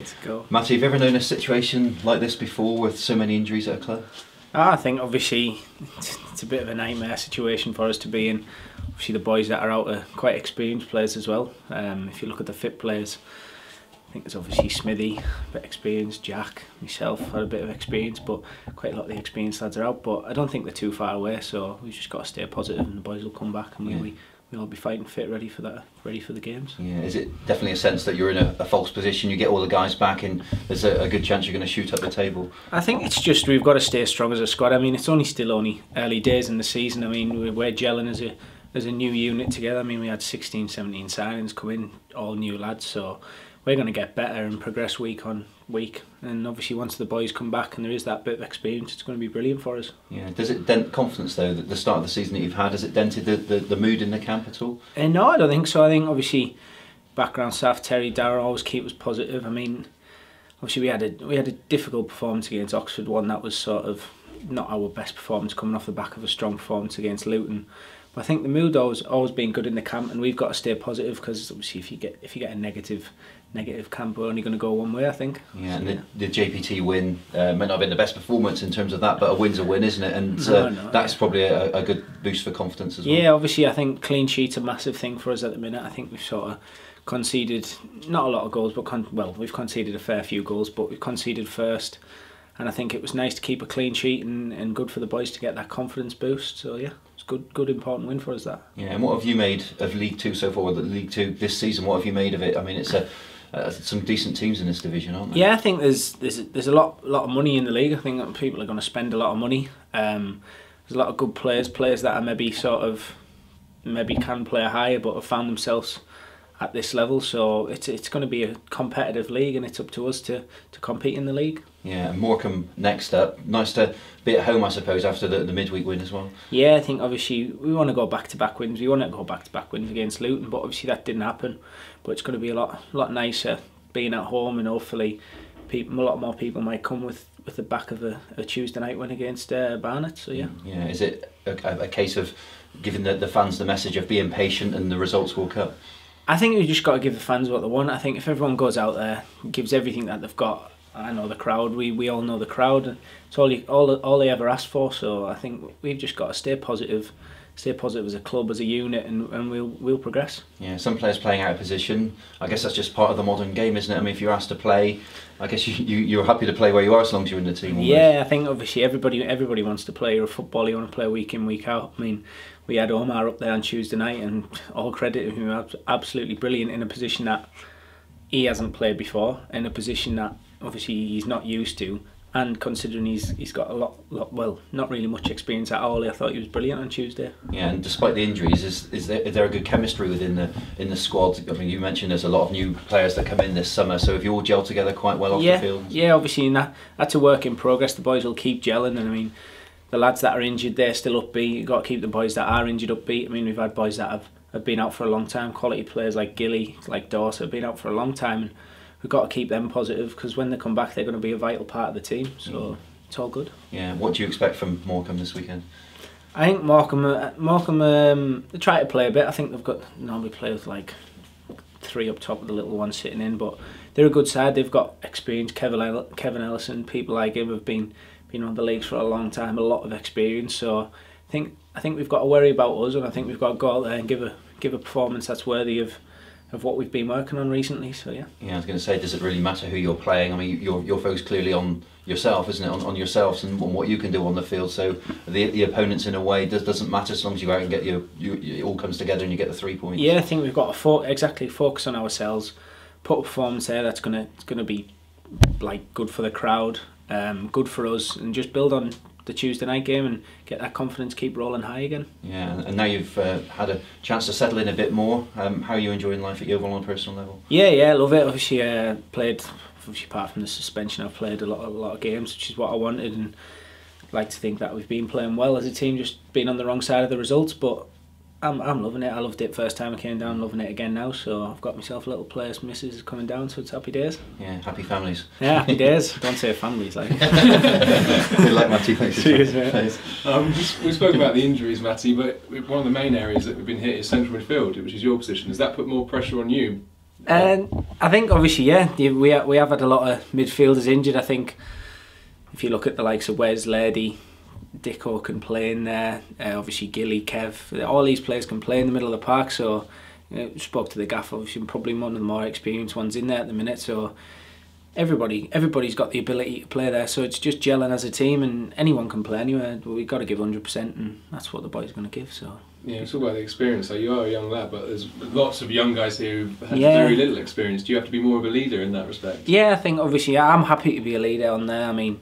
Let's go. Matty, have you ever known a situation like this before with so many injuries at a club? I think obviously it's a bit of a nightmare situation for us to be in. Obviously the boys that are out are quite experienced players as well. If you look at the fit players, I think there's obviously Smithy, a bit of experience, Jack, myself had a bit of experience, but quite a lot of the experienced lads are out. But I don't think they're too far away, so we've just got to stay positive and the boys will come back and we'll be fighting fit, ready for the games. Yeah, is it definitely a sense that you're in a false position, you get all the guys back and there's a good chance you're going to shoot up the table? I think it's just we've got to stay strong as a squad. I mean, it's still only early days in the season. I mean, we're gelling as a new unit together. I mean, we had 16, 17 signings come in, all new lads, so we're going to get better and progress week on week. And obviously once the boys come back and there is that bit of experience, it's going to be brilliant for us. Yeah. Does it dent confidence though, that the start of the season that you've had, has it dented the mood in the camp at all? No, I don't think so. I think obviously background staff, Terry, Darragh always keep us positive. I mean, obviously we had a difficult performance against Oxford, one that was sort of not our best performance coming off the back of a strong performance against Luton. But I think the mood always been good in the camp, and we've got to stay positive because obviously if you get a negative camp, we're only going to go one way, I think. Yeah, and the JPT win might not have been the best performance in terms of that, but a win's a win, isn't it? And that's probably a good boost for confidence as well. Yeah, obviously I think clean sheet's a massive thing for us at the minute. I think we've sort of conceded not a lot of goals, but we've conceded a fair few goals, but we've conceded first. And I think it was nice to keep a clean sheet and good for the boys to get that confidence boost. So yeah, it's good important win for us, that. Yeah, and what have you made of League Two so far? League Two this season, what have you made of it? I mean, it's some decent teams in this division, aren't there? Yeah, I think there's a lot of money in the league. I think that people are going to spend a lot of money. There's a lot of good players that are maybe can play higher but have found themselves at this level, so it's going to be a competitive league and it's up to us to compete in the league. Yeah, and Morecambe next up. Nice to be at home, I suppose, after the midweek win as well. Yeah, I think obviously we want to go back-to-back wins. We want to go back-to-back wins against Luton, but obviously that didn't happen. But it's going to be a lot nicer being at home, and hopefully a lot more people might come with the back of a Tuesday night win against Barnet. So yeah. Yeah, is it a case of giving the fans the message of being patient and the results will come? I think we just got to give the fans what they want. I think if everyone goes out there, gives everything that they've got. I know the crowd. We all know the crowd. It's all they ever ask for. So I think we've just got to stay positive as a club, as a unit, and we'll progress. Yeah, some players playing out of position. I guess that's just part of the modern game, isn't it? I mean, if you're asked to play, I guess you're happy to play where you are as long as you're in the team. Almost. Yeah, I think obviously everybody wants to play. You're a footballer, you want to play week in, week out. I mean, we had Omar up there on Tuesday night, and all credit to him, absolutely brilliant in a position that he hasn't played before, in a position that obviously he's not used to, and considering he's got a lot not really much experience at all, I thought he was brilliant on Tuesday. Yeah, and despite the injuries, is there a good chemistry within the squad? I mean, you mentioned there's a lot of new players that come in this summer, so have you all gelled together quite well off the field? Yeah, obviously that's a work in progress. The boys will keep gelling, and I mean, the lads that are injured, they're still upbeat. You've got to keep the boys that are injured upbeat. I mean, we've had boys that have been out for a long time, quality players like Gilly, like Dorset, have been out for a long time, and we've got to keep them positive because when they come back, they're going to be a vital part of the team. So it's all good. Yeah. What do you expect from Morecambe this weekend? I think Morecambe they try to play a bit. I think they've got normally play with like 3 up top with the little one sitting in, but they're a good side. They've got experience. Kevin Ellison, people like him have been on the leagues for a long time, a lot of experience. So I think we've got to worry about us, and I think we've got to go out there and give a performance that's worthy of what we've been working on recently. So yeah. Yeah, I was going to say, does it really matter who you're playing? I mean, your focus clearly on yourself, isn't it? On yourselves and on what you can do on the field. So the opponents, in a way, doesn't matter as long as you go out and get it all comes together and you get the 3 points. Yeah, I think we've got to focus on ourselves, put a performance there that's gonna be like good for the crowd, good for us, and just build on the Tuesday night game and get that confidence, keep rolling high again. Yeah, and now you've had a chance to settle in a bit more. How are you enjoying life at Yeovil on a personal level? Yeah, I love it. Obviously, apart from the suspension, I've played a lot of games, which is what I wanted, and I'd like to think that we've been playing well as a team, just being on the wrong side of the results. But I'm loving it. I loved it first time I came down, loving it again now. So I've got myself a little place, missus coming down, so it's happy days. Yeah, happy families. Yeah, happy days. Don't say families, like. We like Matty. Cheers, mate. We spoke about the injuries, Matty, but one of the main areas that we've been hit is central midfield, which is your position. Has that put more pressure on you And I think obviously, we have had a lot of midfielders injured. I think if you look at the likes of Wes, Lady, Dicko can play in there. Obviously Gilly, Kev, all these players can play in the middle of the park. So spoke to the gaffer. Obviously, probably one of the more experienced ones in there at the minute. So everybody's got the ability to play there. So it's just gelling as a team, and anyone can play anywhere. We've got to give 100%, and that's what the boys are going to give. So. Yeah, it's all about the experience. So you are a young lad, but there's lots of young guys here who've had very little experience. Do you have to be more of a leader in that respect? Yeah, I think obviously I'm happy to be a leader on there. I mean,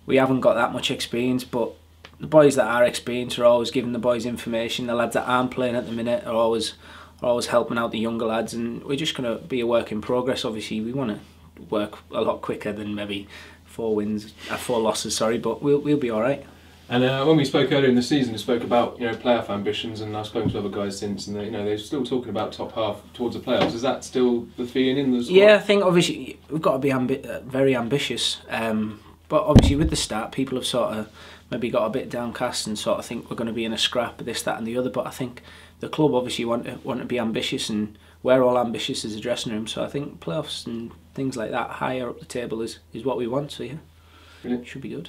we haven't got that much experience, but the boys that are experienced are always giving the boys information. The lads that aren't playing at the minute are always helping out the younger lads, and we're just going to be a work in progress. Obviously, we want to work a lot quicker than maybe 4 losses. Sorry, but we'll be all right. And when we spoke earlier in the season, we spoke about playoff ambitions, and I've spoken to other guys since, and they're still talking about top half towards the playoffs. Is that still the feeling in the squad? Yeah, I think obviously we've got to be very ambitious. But obviously with the start, people have sort of maybe got a bit downcast and sort of think we're going to be in a scrap, this, that, and the other. But I think the club obviously want to be ambitious, and we're all ambitious as a dressing room. So I think playoffs and things like that higher up the table is what we want. So yeah, Brilliant. Should be good.